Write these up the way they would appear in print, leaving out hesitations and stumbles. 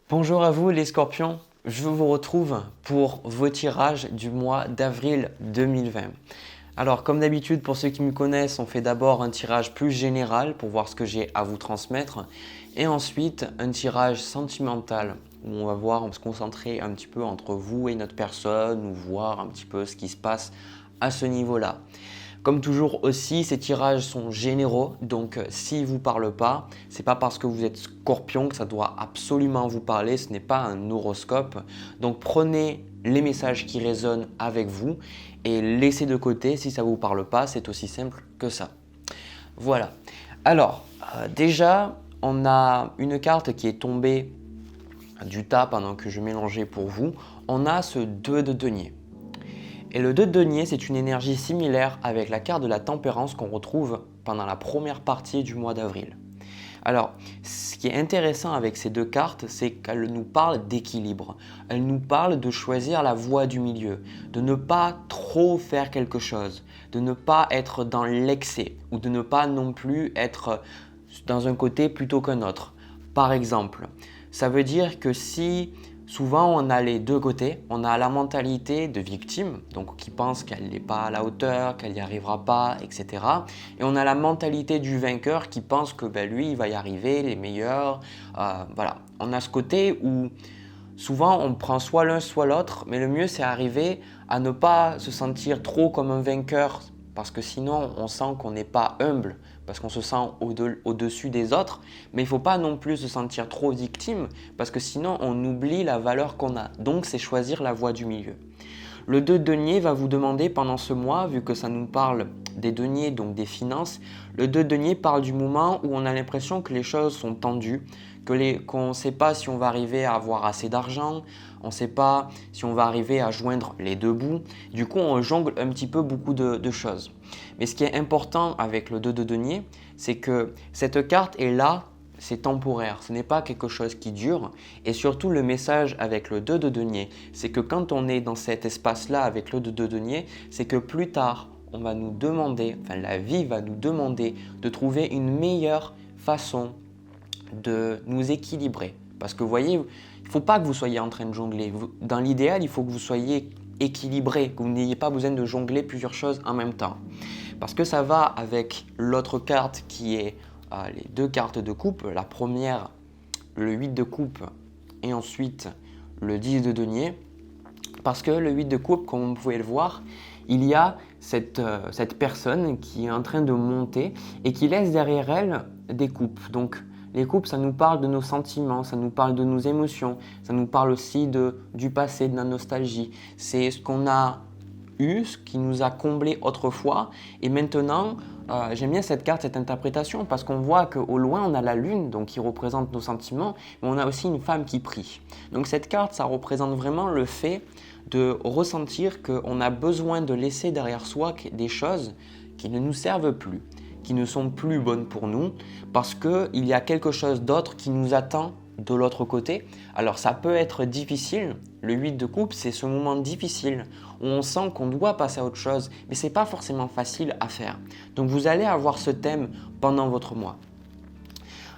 Bonjour à vous les scorpions, je vous retrouve pour vos tirages du mois d'avril 2020. Alors comme d'habitude pour ceux qui me connaissent, on fait d'abord un tirage plus général pour voir ce que j'ai à vous transmettre et ensuite un tirage sentimental où on va se concentrer un petit peu entre vous et notre personne ou voir un petit peu ce qui se passe à ce niveau-là. Comme toujours aussi, ces tirages sont généraux, donc s'ils ne vous parlent pas, ce n'est pas parce que vous êtes scorpion que ça doit absolument vous parler, ce n'est pas un horoscope. Donc prenez les messages qui résonnent avec vous et laissez de côté si ça ne vous parle pas, c'est aussi simple que ça. Voilà. Alors, déjà, on a une carte qui est tombée du tas pendant que je mélangeais pour vous. On a ce 2 de denier. Et le 2 de denier, c'est une énergie similaire avec la carte de la tempérance qu'on retrouve pendant la première partie du mois d'avril. Alors, ce qui est intéressant avec ces deux cartes, c'est qu'elles nous parlent d'équilibre. Elles nous parlent de choisir la voie du milieu, de ne pas trop faire quelque chose, de ne pas être dans l'excès ou de ne pas non plus être dans un côté plutôt qu'un autre. Par exemple, ça veut dire que si souvent on a les deux côtés, on a la mentalité de victime, donc qui pense qu'elle n'est pas à la hauteur, qu'elle n'y arrivera pas, etc. Et on a la mentalité du vainqueur qui pense que lui, il va y arriver, les meilleurs. Voilà, on a ce côté où souvent on prend soit l'un soit l'autre, mais le mieux c'est arriver à ne pas se sentir trop comme un vainqueur parce que sinon on sent qu'on n'est pas humble, parce qu'on se sent au-dessus des autres, mais il ne faut pas non plus se sentir trop victime, parce que sinon on oublie la valeur qu'on a. Donc c'est choisir la voie du milieu. Le 2 de denier va vous demander pendant ce mois, vu que ça nous parle des deniers, donc des finances, le 2 de denier parle du moment où on a l'impression que les choses sont tendues, qu'on ne sait pas si on va arriver à avoir assez d'argent, on ne sait pas si on va arriver à joindre les deux bouts. Du coup, on jongle un petit peu beaucoup de choses. Mais ce qui est important avec le 2 de denier, c'est que cette carte est là, c'est temporaire, ce n'est pas quelque chose qui dure. Et surtout, le message avec le 2 de denier, c'est que quand on est dans cet espace-là avec le 2 de denier, c'est que plus tard, on va nous demander, enfin la vie va nous demander de trouver une meilleure façon de nous équilibrer. Parce que vous voyez, il ne faut pas que vous soyez en train de jongler. Dans l'idéal, il faut que vous soyez équilibré, que vous n'ayez pas besoin de jongler plusieurs choses en même temps. Parce que ça va avec l'autre carte qui est les deux cartes de coupe. La première, le 8 de coupe et ensuite le 10 de denier. Parce que le 8 de coupe, comme vous pouvez le voir, il y a cette personne qui est en train de monter et qui laisse derrière elle des coupes. Donc les coupes, ça nous parle de nos sentiments, ça nous parle de nos émotions, ça nous parle aussi du passé, de la nostalgie. C'est ce qu'on a eu, ce qui nous a comblé autrefois. Et maintenant, j'aime bien cette carte, cette interprétation, parce qu'on voit qu'au loin, on a la lune, donc qui représente nos sentiments, mais on a aussi une femme qui prie. Donc cette carte, ça représente vraiment le fait de ressentir qu'on a besoin de laisser derrière soi des choses qui ne nous servent plus, qui ne sont plus bonnes pour nous, parce qu'il y a quelque chose d'autre qui nous attend de l'autre côté. Alors ça peut être difficile, le 8 de coupe, c'est ce moment difficile où on sent qu'on doit passer à autre chose, mais ce n'est pas forcément facile à faire. Donc vous allez avoir ce thème pendant votre mois.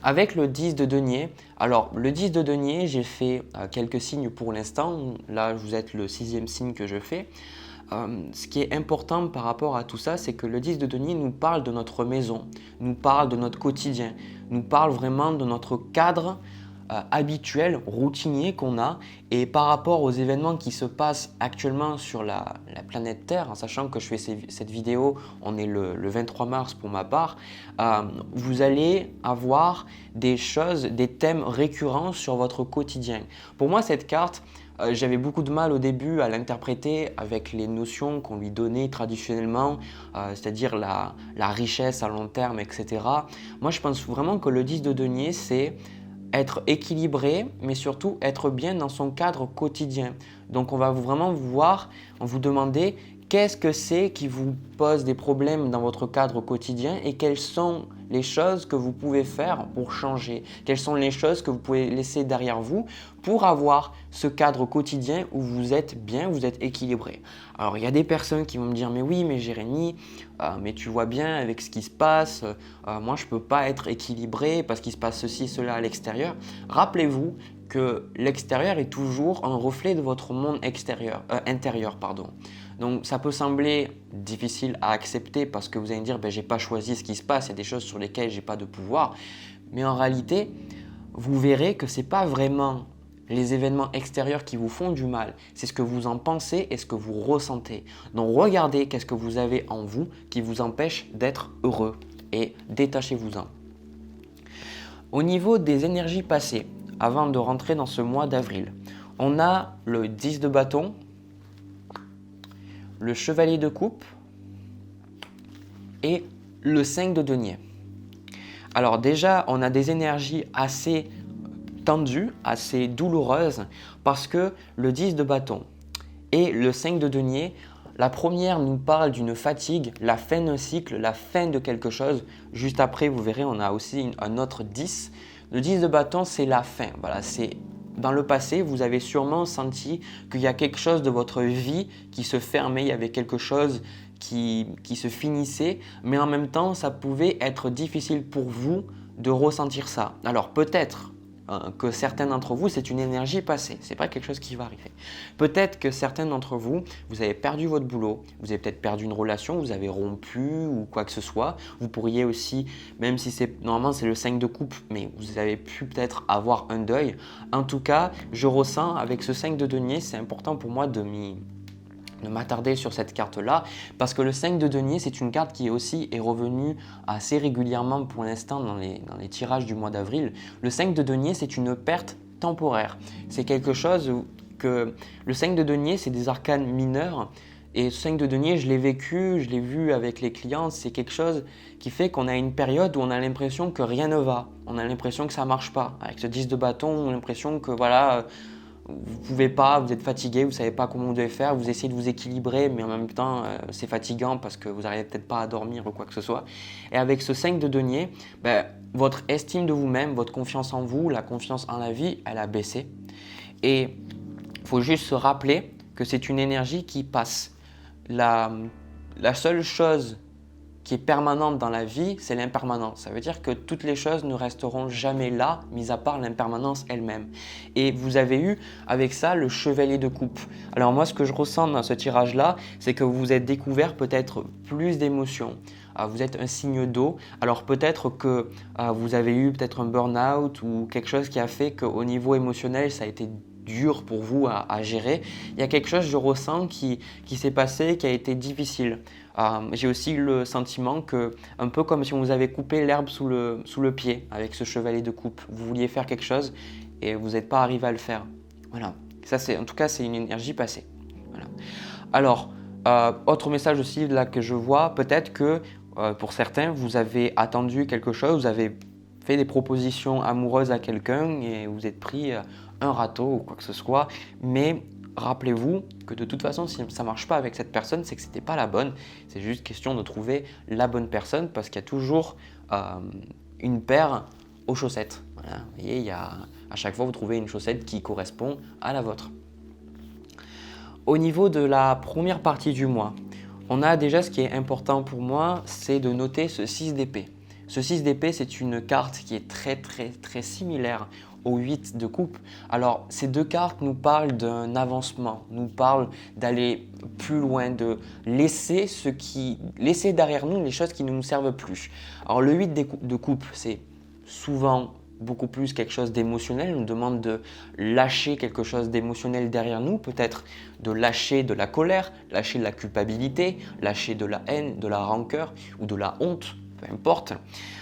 Avec le 10 de denier, alors le 10 de denier, j'ai fait quelques signes pour l'instant. Là, vous êtes le 6e signe que je fais. Ce qui est important par rapport à tout ça, c'est que le 10 de denier nous parle de notre maison, nous parle de notre quotidien, nous parle vraiment de notre cadre habituel, routinier qu'on a. Et par rapport aux événements qui se passent actuellement sur la planète Terre, en sachant que je fais cette vidéo, on est le 23 mars pour ma part, vous allez avoir des choses, des thèmes récurrents sur votre quotidien. Pour moi, cette carte, j'avais beaucoup de mal au début à l'interpréter avec les notions qu'on lui donnait traditionnellement, c'est-à-dire la richesse à long terme, etc. Moi, je pense vraiment que le 10 de denier, c'est être équilibré, mais surtout être bien dans son cadre quotidien. Donc on va vraiment vous demander qu'est-ce que c'est qui vous pose des problèmes dans votre cadre quotidien et quelles sont les choses que vous pouvez faire pour changer. Quelles sont les choses que vous pouvez laisser derrière vous pour avoir ce cadre quotidien où vous êtes bien, vous êtes équilibré. Alors il y a des personnes qui vont me dire mais oui mais Jérémy, mais tu vois bien avec ce qui se passe, moi je ne peux pas être équilibré parce qu'il se passe ceci, cela à l'extérieur. Rappelez-vous que l'extérieur est toujours un reflet de votre monde intérieur. Donc ça peut sembler difficile à accepter parce que vous allez me dire j'ai pas choisi ce qui se passe, il y a des choses sur lesquelles j'ai pas de pouvoir. Mais en réalité, vous verrez que ce n'est pas vraiment les événements extérieurs qui vous font du mal, c'est ce que vous en pensez et ce que vous ressentez. Donc regardez qu'est-ce que vous avez en vous qui vous empêche d'être heureux et détachez-vous-en. Au niveau des énergies passées, avant de rentrer dans ce mois d'avril, on a le 10 de bâton, le chevalier de coupe et le 5 de denier. Alors déjà, on a des énergies assez tendues, assez douloureuses parce que le 10 de bâton et le 5 de denier, la première nous parle d'une fatigue, la fin d'un cycle, la fin de quelque chose. Juste après, vous verrez, on a aussi un autre 10. Le 10 de bâton, c'est la fin. Voilà, c'est dans le passé, vous avez sûrement senti qu'il y a quelque chose de votre vie qui se fermait, il y avait quelque chose qui se finissait, mais en même temps, ça pouvait être difficile pour vous de ressentir ça. Alors peut-être que certains d'entre vous, c'est une énergie passée, ce n'est pas quelque chose qui va arriver. Peut-être que certains d'entre vous, vous avez perdu votre boulot, vous avez peut-être perdu une relation, vous avez rompu ou quoi que ce soit. Vous pourriez aussi, même si normalement c'est le 5 de coupe, mais vous avez pu peut-être avoir un deuil. En tout cas, je ressens avec ce 5 de denier, c'est important pour moi de m'attarder sur cette carte-là parce que le 5 de denier, c'est une carte qui aussi est revenue assez régulièrement pour l'instant dans les tirages du mois d'avril. Le 5 de denier, c'est une perte temporaire. C'est quelque chose que… Le 5 de denier, c'est des arcanes mineurs et ce 5 de denier, je l'ai vécu, je l'ai vu avec les clients, c'est quelque chose qui fait qu'on a une période où on a l'impression que rien ne va. On a l'impression que ça ne marche pas. Avec ce 10 de bâton, on a l'impression que voilà… Vous ne pouvez pas, vous êtes fatigué, vous ne savez pas comment vous devez faire, vous essayez de vous équilibrer, mais en même temps, c'est fatigant parce que vous n'arrivez peut-être pas à dormir ou quoi que ce soit. Et avec ce 5 de denier, votre estime de vous-même, votre confiance en vous, la confiance en la vie, elle a baissé. Et il faut juste se rappeler que c'est une énergie qui passe. La seule chose qui est permanente dans la vie, c'est l'impermanence. Ça veut dire que toutes les choses ne resteront jamais là, mis à part l'impermanence elle-même. Et vous avez eu avec ça le chevalier de coupe. Alors moi, ce que je ressens dans ce tirage-là, c'est que vous vous êtes découvert peut-être plus d'émotions. Vous êtes un signe d'eau. Alors peut-être que vous avez eu peut-être un burn-out ou quelque chose qui a fait qu'au niveau émotionnel, ça a été dur pour vous à gérer. Il y a quelque chose, je ressens, qui s'est passé, qui a été difficile. J'ai aussi le sentiment que, un peu comme si on vous avait coupé l'herbe sous le pied avec ce chevalier de coupe. Vous vouliez faire quelque chose et vous n'êtes pas arrivé à le faire. Voilà. Ça, en tout cas, c'est une énergie passée. Voilà. Alors, autre message aussi là que je vois, peut-être que pour certains, vous avez attendu quelque chose, vous avez fait des propositions amoureuses à quelqu'un et vous êtes pris un râteau ou quoi que ce soit, mais rappelez-vous que de toute façon, si ça ne marche pas avec cette personne, c'est que ce n'était pas la bonne. C'est juste question de trouver la bonne personne parce qu'il y a toujours une paire aux chaussettes. Voilà. Vous voyez, à chaque fois, vous trouvez une chaussette qui correspond à la vôtre. Au niveau de la première partie du mois, on a déjà ce qui est important pour moi, c'est de noter ce 6 d'épée. Ce 6 d'épée, c'est une carte qui est très similaire au 8 de coupe. Alors, ces deux cartes nous parlent d'un avancement, nous parlent d'aller plus loin, de laisser derrière nous les choses qui ne nous servent plus. Alors, le 8 de coupe, c'est souvent beaucoup plus quelque chose d'émotionnel, on nous demande de lâcher quelque chose d'émotionnel derrière nous, peut-être de lâcher de la colère, lâcher de la culpabilité, lâcher de la haine, de la rancœur ou de la honte, peu importe.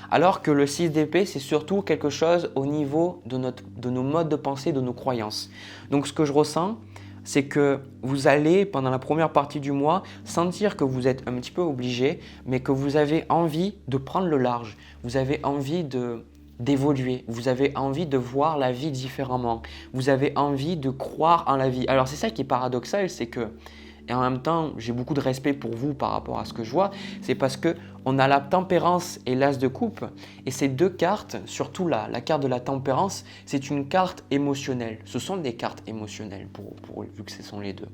Alors que le 6 d'épée, c'est surtout quelque chose au niveau de nos modes de pensée, de nos croyances. Donc ce que je ressens, c'est que vous allez, pendant la première partie du mois, sentir que vous êtes un petit peu obligé, mais que vous avez envie de prendre le large. Vous avez envie d'évoluer, vous avez envie de voir la vie différemment, vous avez envie de croire en la vie. Alors c'est ça qui est paradoxal, c'est que, et en même temps j'ai beaucoup de respect pour vous par rapport à ce que je vois, c'est parce que on a la tempérance et l'as de coupe. Et ces deux cartes, surtout la carte de la tempérance, c'est une carte émotionnelle. Ce sont des cartes émotionnelles vu que ce sont les deux.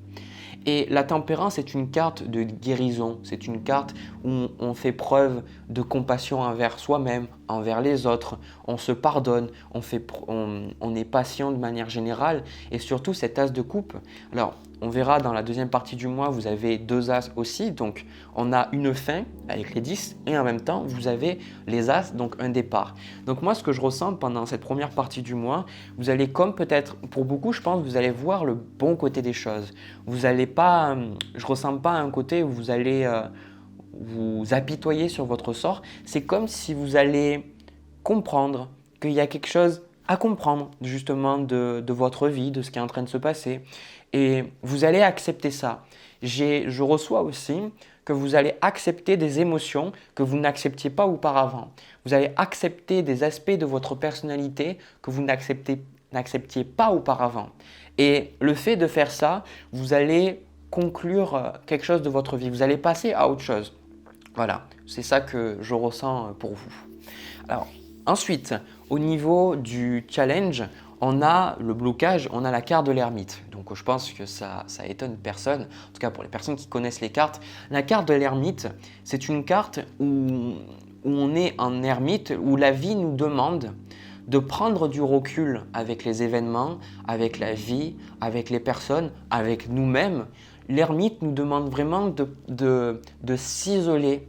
Et la tempérance est une carte de guérison. C'est une carte où on fait preuve de compassion envers soi-même, envers les autres. On se pardonne, on est patient de manière générale. Et surtout cet as de coupe. Alors, on verra dans la deuxième partie du mois, vous avez deux as aussi. Donc, on a une fin avec les 10 et en même temps, vous avez les as, donc un départ. Donc, moi, ce que je ressens pendant cette première partie du mois, vous allez comme peut-être, pour beaucoup, je pense, vous allez voir le bon côté des choses. Vous allez pas, je ressens pas un côté où vous allez vous apitoyer sur votre sort. C'est comme si vous allez comprendre qu'il y a quelque chose à comprendre justement de votre vie, de ce qui est en train de se passer. Et vous allez accepter ça. Je reçois aussi que vous allez accepter des émotions que vous n'acceptiez pas auparavant. Vous allez accepter des aspects de votre personnalité que vous n'acceptiez pas auparavant. Et le fait de faire ça, vous allez conclure quelque chose de votre vie. Vous allez passer à autre chose. Voilà, c'est ça que je ressens pour vous. Alors, ensuite, au niveau du challenge, on a le blocage, on a la carte de l'ermite. Donc je pense que ça étonne personne, en tout cas pour les personnes qui connaissent les cartes. La carte de l'ermite, c'est une carte où on est en ermite, où la vie nous demande de prendre du recul avec les événements, avec la vie, avec les personnes, avec nous-mêmes. L'ermite nous demande vraiment de s'isoler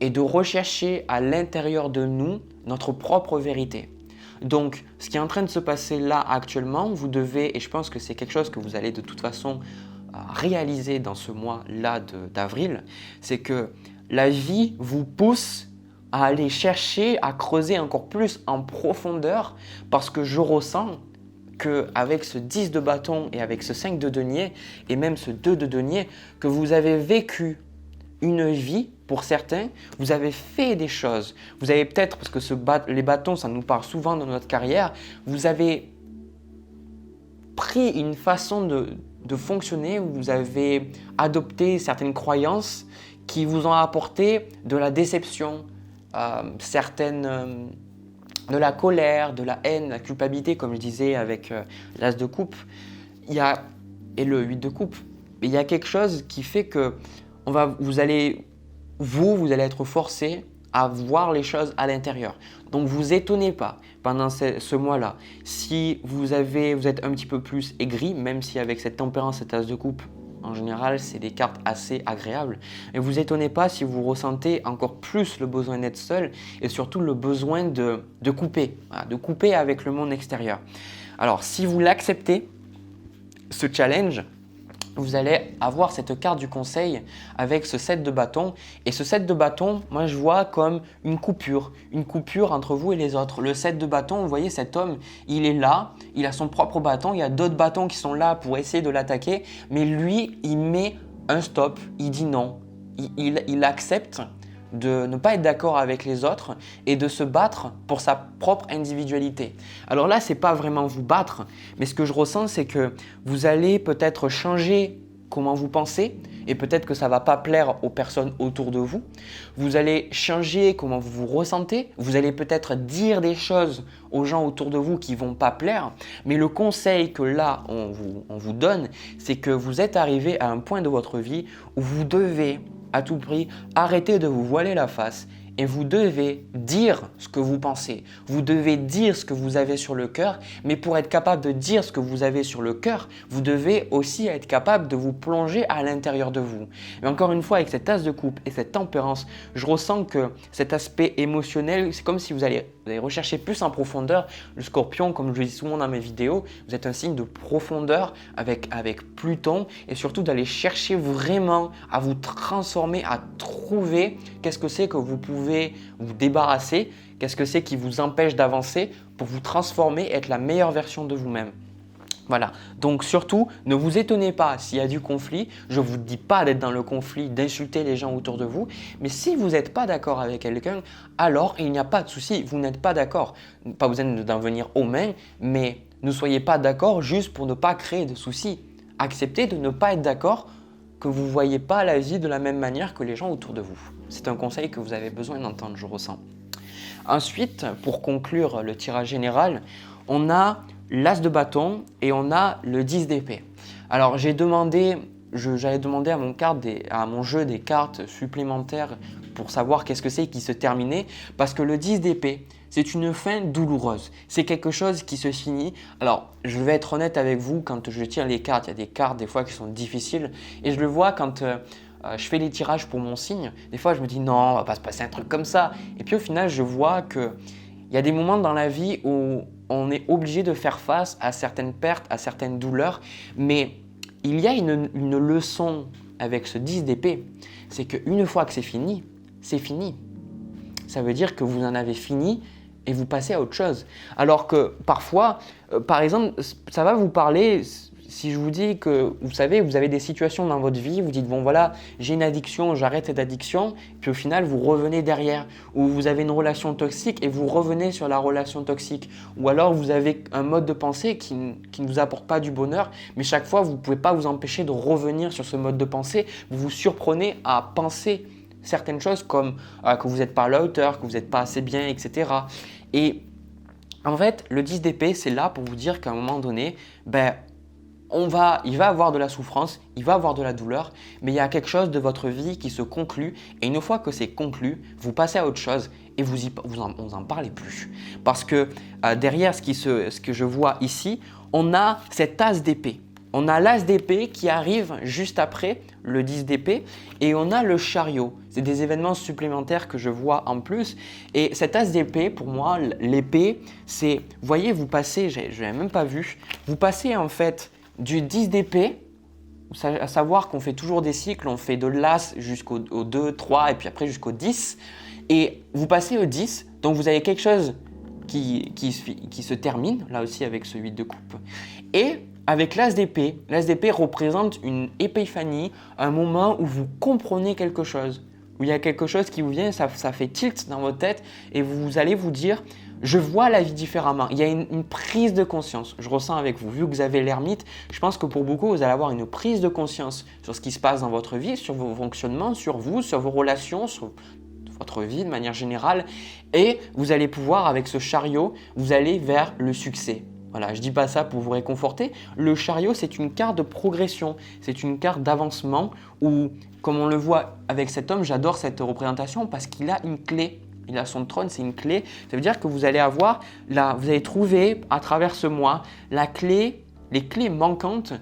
et de rechercher à l'intérieur de nous notre propre vérité. Donc, ce qui est en train de se passer là actuellement, vous devez, et je pense que c'est quelque chose que vous allez de toute façon réaliser dans ce mois-là d'avril, c'est que la vie vous pousse à aller chercher, à creuser encore plus en profondeur parce que je ressens qu'avec ce 10 de bâton et avec ce 5 de denier et même ce 2 de denier, que vous avez vécu une vie, pour certains, vous avez fait des choses. Vous avez peut-être, parce que les bâtons, ça nous parle souvent dans notre carrière, vous avez pris une façon de fonctionner, où vous avez adopté certaines croyances qui vous ont apporté de la déception, de la colère, de la haine, la culpabilité, comme je disais avec l'as de coupe et le 8 de coupe. Il y a quelque chose qui fait que vous allez être forcé à voir les choses à l'intérieur. Donc, vous étonnez pas pendant ce mois-là. Si vous êtes un petit peu plus aigri, même si avec cette tempérance, cette as de coupe, en général, c'est des cartes assez agréables. Mais vous étonnez pas si vous ressentez encore plus le besoin d'être seul et surtout le besoin de couper, de couper avec le monde extérieur. Alors, si vous l'acceptez, ce challenge, vous allez avoir cette carte du conseil avec ce 7 de bâton. Et ce 7 de bâton, moi je vois comme une coupure entre vous et les autres. Le 7 de bâton, vous voyez cet homme, il est là, il a son propre bâton, il y a d'autres bâtons qui sont là pour essayer de l'attaquer. Mais lui, il met un stop, il dit non. Il accepte de ne pas être d'accord avec les autres et de se battre pour sa propre individualité. Alors là, ce n'est pas vraiment vous battre, mais ce que je ressens, c'est que vous allez peut-être changer comment vous pensez et peut-être que ça ne va pas plaire aux personnes autour de vous. Vous allez changer comment vous vous ressentez. Vous allez peut-être dire des choses aux gens autour de vous qui ne vont pas plaire. Mais le conseil que là, on vous donne, c'est que vous êtes arrivé à un point de votre vie où vous devez à tout prix arrêter de vous voiler la face et vous devez dire ce que vous pensez. Vous devez dire ce que vous avez sur le cœur, mais pour être capable de dire ce que vous avez sur le cœur, vous devez aussi être capable de vous plonger à l'intérieur de vous. Et encore une fois, avec cette as de coupe et cette tempérance, je ressens que cet aspect émotionnel, c'est comme si vous allez rechercher plus en profondeur. Le Scorpion, comme je le dis souvent dans mes vidéos, vous êtes un signe de profondeur avec Pluton et surtout d'aller chercher vraiment à vous transformer, à trouver qu'est-ce que c'est que vous pouvez vous débarrasser, qu'est-ce que c'est qui vous empêche d'avancer pour vous transformer, être la meilleure version de vous-même. Voilà, donc surtout, ne vous étonnez pas s'il y a du conflit. Je ne vous dis pas d'être dans le conflit, d'insulter les gens autour de vous. Mais si vous n'êtes pas d'accord avec quelqu'un, alors il n'y a pas de souci, vous n'êtes pas d'accord. Pas besoin d'en venir aux mains, mais ne soyez pas d'accord juste pour ne pas créer de soucis. Acceptez de ne pas être d'accord, que vous ne voyez pas la vie de la même manière que les gens autour de vous. C'est un conseil que vous avez besoin d'entendre, je ressens. Ensuite, pour conclure le tirage général, on a l'as de bâton et on a le 10 d'épée. Alors j'avais demandé à mon jeu des cartes supplémentaires pour savoir qu'est-ce que c'est qui se terminait, parce que le 10 d'épée, c'est une fin douloureuse. C'est quelque chose qui se finit. Alors, je vais être honnête avec vous, quand je tire les cartes, il y a des cartes des fois qui sont difficiles et je le vois quand je fais les tirages pour mon signe. Des fois, je me dis non, on va pas se passer un truc comme ça. Et puis au final, je vois qu'il y a des moments dans la vie où on est obligé de faire face à certaines pertes, à certaines douleurs, mais il y a une leçon avec ce 10 d'épée, c'est qu'une fois que c'est fini, c'est fini. Ça veut dire que vous en avez fini et vous passez à autre chose. Alors que parfois, par exemple, ça va vous parler, si je vous dis que, vous savez, vous avez des situations dans votre vie, vous dites, bon voilà, j'ai une addiction, j'arrête cette addiction, puis au final, vous revenez derrière. Ou vous avez une relation toxique et vous revenez sur la relation toxique. Ou alors, vous avez un mode de pensée qui ne vous apporte pas du bonheur, mais chaque fois, vous ne pouvez pas vous empêcher de revenir sur ce mode de pensée. Vous vous surprenez à penser certaines choses comme que vous n'êtes pas à la hauteur, que vous n'êtes pas assez bien, etc. Et en fait, le 10 d'épée, c'est là pour vous dire qu'à un moment donné, il va avoir de la souffrance, il va avoir de la douleur, mais il y a quelque chose de votre vie qui se conclut et une fois que c'est conclu, vous passez à autre chose et vous en parlez plus. Parce que derrière ce que je vois ici, on a cet as d'épée. On a l'as d'épée qui arrive juste après le 10 d'épée et on a le chariot. C'est des événements supplémentaires que je vois en plus. Et cet as d'épée, pour moi, l'épée, c'est, vous voyez, vous passez, je ne l'ai même pas vu, vous passez en fait du 10 d'épée, à savoir qu'on fait toujours des cycles, on fait de l'as jusqu'au 2, 3 et puis après jusqu'au 10. Et vous passez au 10, donc vous avez quelque chose qui se termine, là aussi avec ce 8 de coupe. Et avec l'as d'épée représente une épiphanie, un moment où vous comprenez quelque chose, où il y a quelque chose qui vous vient, ça fait tilt dans votre tête et vous allez vous dire « je vois la vie différemment ». Il y a une prise de conscience, je ressens avec vous. Vu que vous avez l'ermite, je pense que pour beaucoup, vous allez avoir une prise de conscience sur ce qui se passe dans votre vie, sur vos fonctionnements, sur vous, sur vos relations, sur votre vie de manière générale. Et vous allez pouvoir, avec ce chariot, vous aller vers le succès. Voilà, je ne dis pas ça pour vous réconforter. Le chariot, c'est une carte de progression, c'est une carte d'avancement où, comme on le voit avec cet homme, j'adore cette représentation parce qu'il a une clé. Il a son trône, c'est une clé. Ça veut dire que vous allez avoir, vous allez trouver à travers ce mois les clés manquantes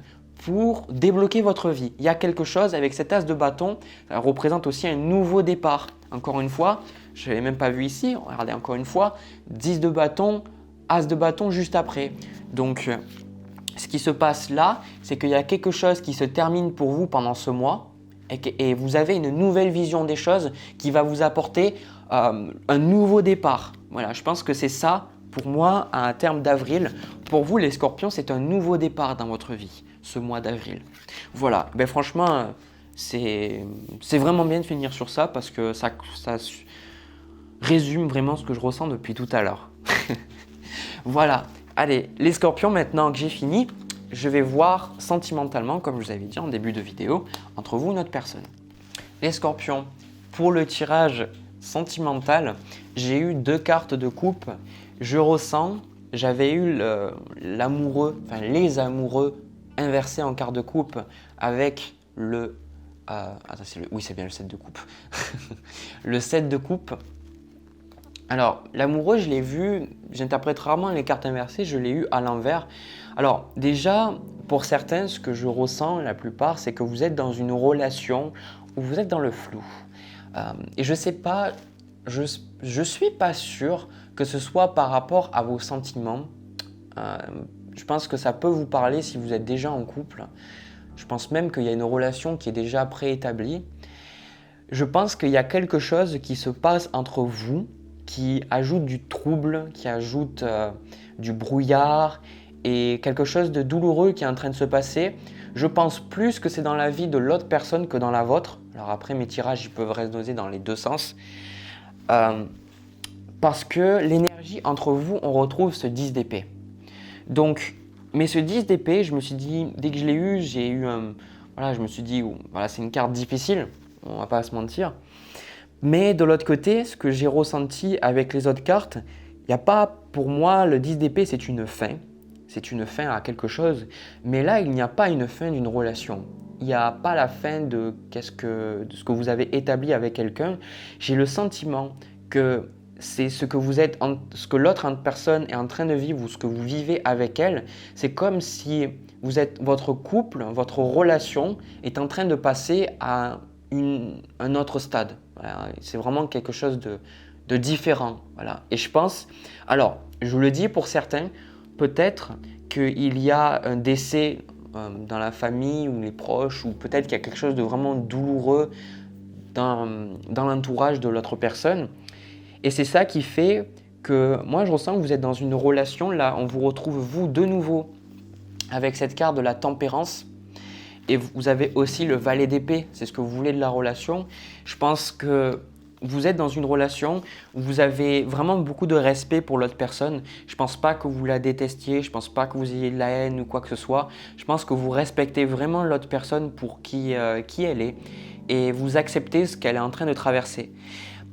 pour débloquer votre vie. Il y a quelque chose avec cet as de bâton, ça représente aussi un nouveau départ. Encore une fois, je ne l'ai même pas vu ici, regardez encore une fois, 10 de bâton, as de bâton juste après. Donc, ce qui se passe là, c'est qu'il y a quelque chose qui se termine pour vous pendant ce mois et vous avez une nouvelle vision des choses qui va vous apporter un nouveau départ. Voilà, je pense que c'est ça pour moi à un terme d'avril. Pour vous, les scorpions, c'est un nouveau départ dans votre vie, ce mois d'avril. Voilà, franchement, c'est vraiment bien de finir sur ça parce que ça résume vraiment ce que je ressens depuis tout à l'heure. Voilà, allez, les scorpions, maintenant que j'ai fini, je vais voir sentimentalement, comme je vous avais dit en début de vidéo, entre vous et notre personne. Les scorpions, pour le tirage sentimental, j'ai eu 2 cartes de coupe. Je ressens, j'avais eu l'amoureux, enfin les amoureux inversés en carte de coupe avec le… oui, c'est bien le 7 de coupe. Le 7 de coupe. Alors, l'amoureux, je l'ai vu, j'interprète rarement les cartes inversées, je l'ai eu à l'envers. Alors, déjà, pour certains, ce que je ressens, la plupart, c'est que vous êtes dans une relation où vous êtes dans le flou. Et je sais pas, je suis pas sûr que ce soit par rapport à vos sentiments. Je pense que ça peut vous parler si vous êtes déjà en couple. Je pense même qu'il y a une relation qui est déjà préétablie. Je pense qu'il y a quelque chose qui se passe entre vous qui ajoute du trouble, qui ajoute du brouillard et quelque chose de douloureux qui est en train de se passer. Je pense plus que c'est dans la vie de l'autre personne que dans la vôtre. Alors après, mes tirages ils peuvent résonner dans les deux sens. Parce que l'énergie entre vous, on retrouve ce 10 d'épée. Donc, mais ce 10 d'épée, je me suis dit, dès que je l'ai eu, je me suis dit, voilà, c'est une carte difficile, on va pas se mentir. Mais de l'autre côté, ce que j'ai ressenti avec les autres cartes, il n'y a pas, pour moi, le 10 d'épée, c'est une fin. C'est une fin à quelque chose. Mais là, il n'y a pas une fin d'une relation. Il n'y a pas la fin de ce que vous avez établi avec quelqu'un. J'ai le sentiment que c'est ce que l'autre personne est en train de vivre ou ce que vous vivez avec elle. C'est comme si votre couple, votre relation est en train de passer à un autre stade. Voilà, c'est vraiment quelque chose de différent. Voilà. Et je pense, alors je vous le dis pour certains, peut-être qu'il y a un décès dans la famille ou les proches, ou peut-être qu'il y a quelque chose de vraiment douloureux dans l'entourage de l'autre personne. Et c'est ça qui fait que moi je ressens que vous êtes dans une relation, là on vous retrouve vous de nouveau avec cette carte de la tempérance. Et vous avez aussi le valet d'épée, c'est ce que vous voulez de la relation. Je pense que vous êtes dans une relation où vous avez vraiment beaucoup de respect pour l'autre personne. Je ne pense pas que vous la détestiez, je ne pense pas que vous ayez de la haine ou quoi que ce soit. Je pense que vous respectez vraiment l'autre personne pour qui elle est et vous acceptez ce qu'elle est en train de traverser.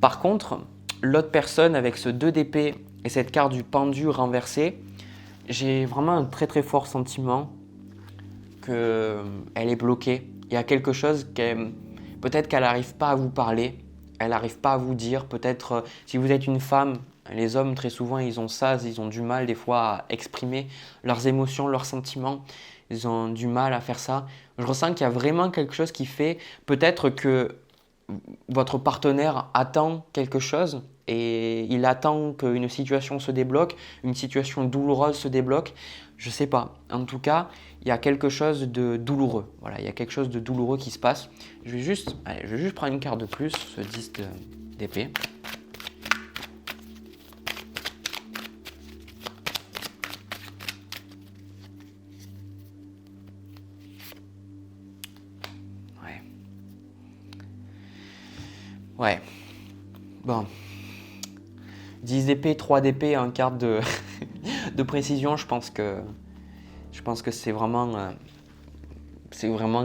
Par contre, l'autre personne avec ce 2 d'épée et cette carte du pendu renversé, j'ai vraiment un très très fort sentiment qu'elle est bloquée. Il y a quelque chose peut-être qu'elle n'arrive pas à vous parler, elle n'arrive pas à vous dire. Peut-être si vous êtes une femme, les hommes très souvent ils ont ça, ils ont du mal des fois à exprimer leurs émotions, leurs sentiments. Ils ont du mal à faire ça. Je ressens qu'il y a vraiment quelque chose qui fait peut-être que votre partenaire attend quelque chose et il attend qu'une situation se débloque, une situation douloureuse se débloque. Je ne sais pas. En tout cas, il y a quelque chose de douloureux. Voilà, il y a quelque chose de douloureux qui se passe. Je vais juste prendre une carte de plus, ce 10 d'épée. Ouais. Bon. 10 d'épée, 3 d'épée en carte de, de précision, je pense que c'est vraiment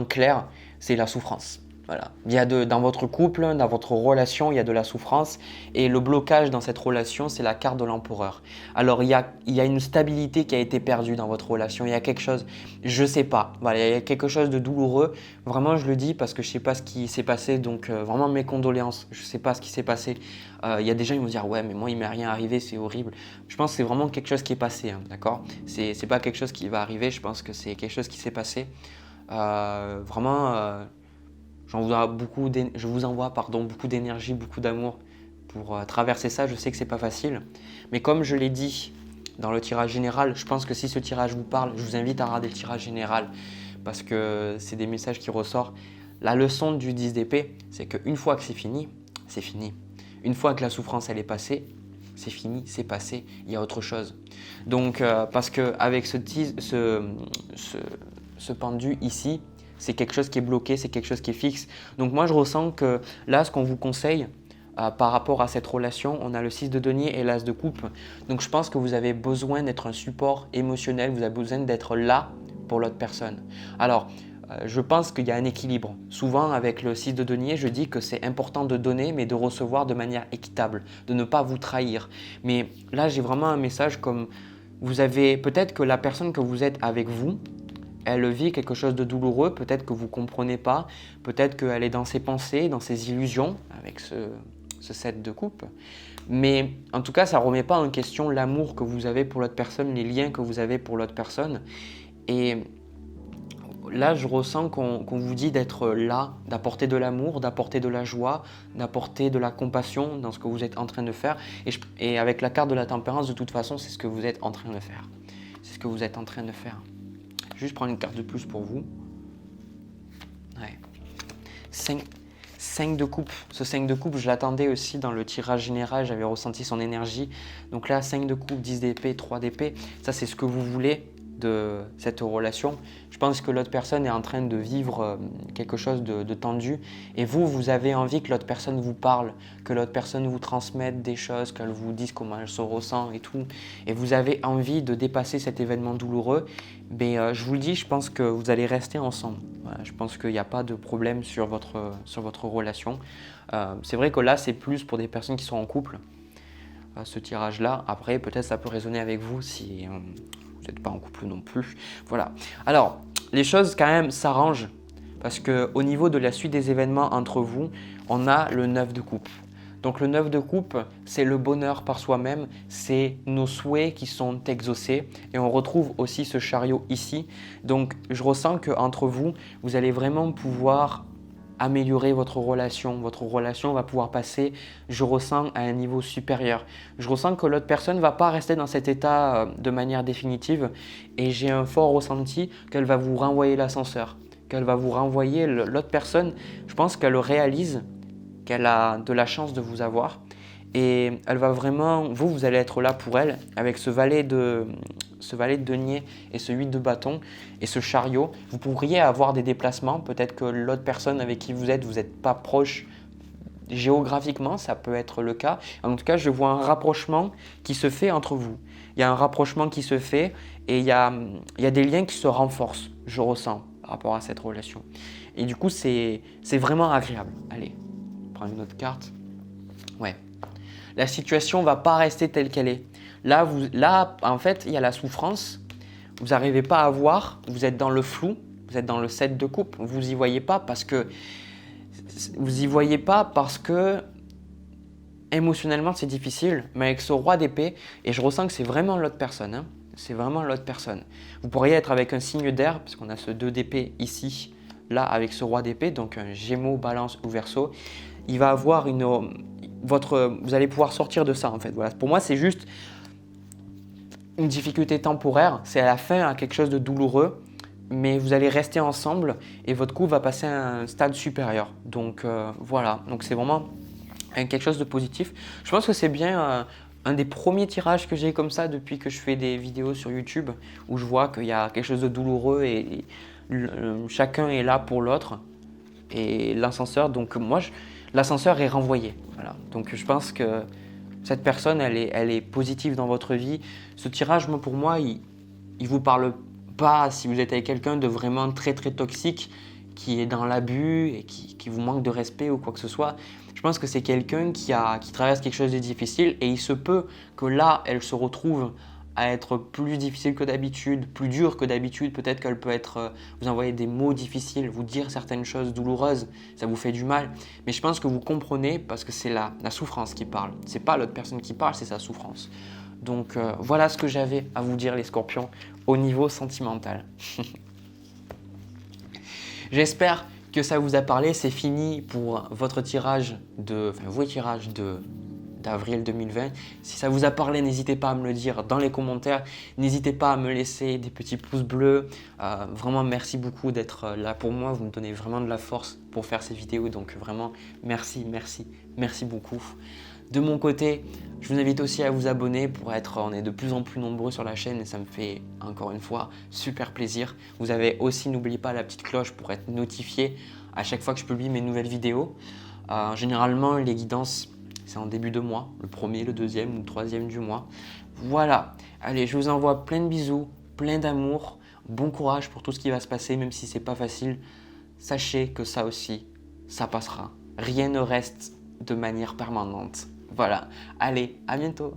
clair, c'est la souffrance. Voilà. Il y a dans votre couple, dans votre relation, il y a de la souffrance et le blocage dans cette relation, c'est la carte de l'empereur. Alors il y a une stabilité qui a été perdue dans votre relation, il y a quelque chose, je sais pas, voilà, il y a quelque chose de douloureux. Vraiment, je le dis parce que je sais pas ce qui s'est passé, donc vraiment mes condoléances, je sais pas ce qui s'est passé. Il y a des gens qui vont dire ouais mais moi il m'est rien arrivé, c'est horrible. Je pense que c'est vraiment quelque chose qui est passé, hein, d'accord? C'est pas quelque chose qui va arriver, je pense que c'est quelque chose qui s'est passé. Vraiment. Je vous envoie beaucoup d'énergie, beaucoup d'amour pour traverser ça. Je sais que c'est pas facile, mais comme je l'ai dit dans le tirage général, je pense que si ce tirage vous parle, je vous invite à regarder le tirage général parce que c'est des messages qui ressortent. La leçon du 10 d'épée, c'est qu'une fois que c'est fini, c'est fini. Une fois que la souffrance elle est passée, c'est fini, c'est passé, il y a autre chose. Donc parce qu'avec ce pendu ici, c'est quelque chose qui est bloqué, c'est quelque chose qui est fixe. Donc moi, je ressens que là, ce qu'on vous conseille par rapport à cette relation, on a le 6 de denier et l'as de coupe. Donc je pense que vous avez besoin d'être un support émotionnel, vous avez besoin d'être là pour l'autre personne. Alors, je pense qu'il y a un équilibre. Souvent, avec le 6 de denier, je dis que c'est important de donner, mais de recevoir de manière équitable, de ne pas vous trahir. Mais là, j'ai vraiment un message comme vous avez peut-être que la personne que vous êtes avec vous, elle vit quelque chose de douloureux, peut-être que vous ne comprenez pas, peut-être qu'elle est dans ses pensées, dans ses illusions, avec ce 7 de coupe. Mais en tout cas, ça ne remet pas en question l'amour que vous avez pour l'autre personne, les liens que vous avez pour l'autre personne. Et là, je ressens qu'on vous dit d'être là, d'apporter de l'amour, d'apporter de la joie, d'apporter de la compassion dans ce que vous êtes en train de faire. Et avec la carte de la tempérance, de toute façon, c'est ce que vous êtes en train de faire. C'est ce que vous êtes en train de faire. Juste prendre une carte de plus pour vous. Ouais. 5 de coupe. Ce 5 de coupe, je l'attendais aussi dans le tirage général. J'avais ressenti son énergie. Donc là, 5 de coupe, 10 d'épée, 3 d'épée. Ça, c'est ce que vous voulez. de cette relation. Je pense que l'autre personne est en train de vivre quelque chose de tendu et vous avez envie que l'autre personne vous parle, que l'autre personne vous transmette des choses, qu'elle vous dise comment elle se ressent et tout. Et vous avez envie de dépasser cet événement douloureux. Mais je vous le dis, je pense que vous allez rester ensemble. Voilà, je pense qu'il n'y a pas de problème sur votre relation. C'est vrai que là, c'est plus pour des personnes qui sont en couple, ce tirage-là. Après, peut-être ça peut résonner avec vous si vous n'êtes pas en couple non plus. Voilà. Alors, les choses quand même s'arrangent parce qu'au niveau de la suite des événements entre vous, on a le 9 de coupe. Donc le 9 de coupe, c'est le bonheur par soi-même, c'est nos souhaits qui sont exaucés et on retrouve aussi ce chariot ici. Donc je ressens qu'entre vous, vous allez vraiment pouvoir améliorer votre relation va pouvoir passer, je ressens, à un niveau supérieur. Je ressens que l'autre personne ne va pas rester dans cet état de manière définitive et j'ai un fort ressenti qu'elle va vous renvoyer l'ascenseur, qu'elle va vous renvoyer l'autre personne. Je pense qu'elle réalise qu'elle a de la chance de vous avoir et elle va vraiment, vous allez être là pour elle avec ce valet de denier et ce 8 de bâton et ce chariot. Vous pourriez avoir des déplacements, peut-être que l'autre personne avec qui vous n'êtes pas proche géographiquement, ça peut être le cas. En tout cas, je vois un rapprochement qui se fait entre vous. Il y a un rapprochement qui se fait et il y a des liens qui se renforcent, je ressens, par rapport à cette relation. Et du coup, c'est vraiment agréable. Allez, on prend une autre carte. Ouais. La situation ne va pas rester telle qu'elle est. Là, en fait, il y a la souffrance. Vous n'arrivez pas à voir. Vous êtes dans le flou. Vous êtes dans le 7 de coupe. Vous n'y voyez pas parce que émotionnellement, c'est difficile. Mais avec ce roi d'épée, et je ressens que c'est vraiment l'autre personne. Hein. C'est vraiment l'autre personne. Vous pourriez être avec un signe d'air parce qu'on a ce 2 d'épée ici, là, avec ce roi d'épée. Donc un Gémeaux, Balance ou Verseau. Il va avoir vous allez pouvoir sortir de ça en fait. Voilà. Pour moi, c'est juste une difficulté temporaire. C'est à la fin à quelque chose de douloureux, mais vous allez rester ensemble et votre couple va passer à un stade supérieur. Donc voilà, donc c'est vraiment quelque chose de positif. Je pense que c'est bien un des premiers tirages que j'ai comme ça depuis que je fais des vidéos sur YouTube où je vois qu'il y a quelque chose de douloureux et chacun est là pour l'autre. Et l'ascenseur, donc l'ascenseur est renvoyé. Voilà. Donc je pense que cette personne, elle est positive dans votre vie. Ce tirage, pour moi, il vous parle pas si vous êtes avec quelqu'un de vraiment très très toxique, qui est dans l'abus et qui vous manque de respect ou quoi que ce soit. Je pense que c'est quelqu'un qui traverse quelque chose de difficile et il se peut que là, elle se retrouve à être plus difficile que d'habitude, plus dure que d'habitude. Peut-être qu'elle peut vous envoyer des mots difficiles, vous dire certaines choses douloureuses, ça vous fait du mal. Mais je pense que vous comprenez parce que c'est la souffrance qui parle. C'est pas l'autre personne qui parle, c'est sa souffrance. Donc voilà ce que j'avais à vous dire les scorpions au niveau sentimental. J'espère que ça vous a parlé. C'est fini pour votre tirage vos tirages d'avril 2020. Si ça vous a parlé, n'hésitez pas à me le dire dans les commentaires. N'hésitez pas à me laisser des petits pouces bleus. Vraiment, merci beaucoup d'être là pour moi. Vous me donnez vraiment de la force pour faire ces vidéos. Donc vraiment, merci beaucoup. De mon côté, je vous invite aussi à vous abonner on est de plus en plus nombreux sur la chaîne et ça me fait encore une fois super plaisir. Vous avez aussi, n'oubliez pas la petite cloche pour être notifié à chaque fois que je publie mes nouvelles vidéos. Généralement, les guidances, c'est en début de mois, le premier, le deuxième ou le troisième du mois. Voilà, allez, je vous envoie plein de bisous, plein d'amour, bon courage pour tout ce qui va se passer, même si c'est pas facile. Sachez que ça aussi, ça passera. Rien ne reste de manière permanente. Voilà, allez, à bientôt.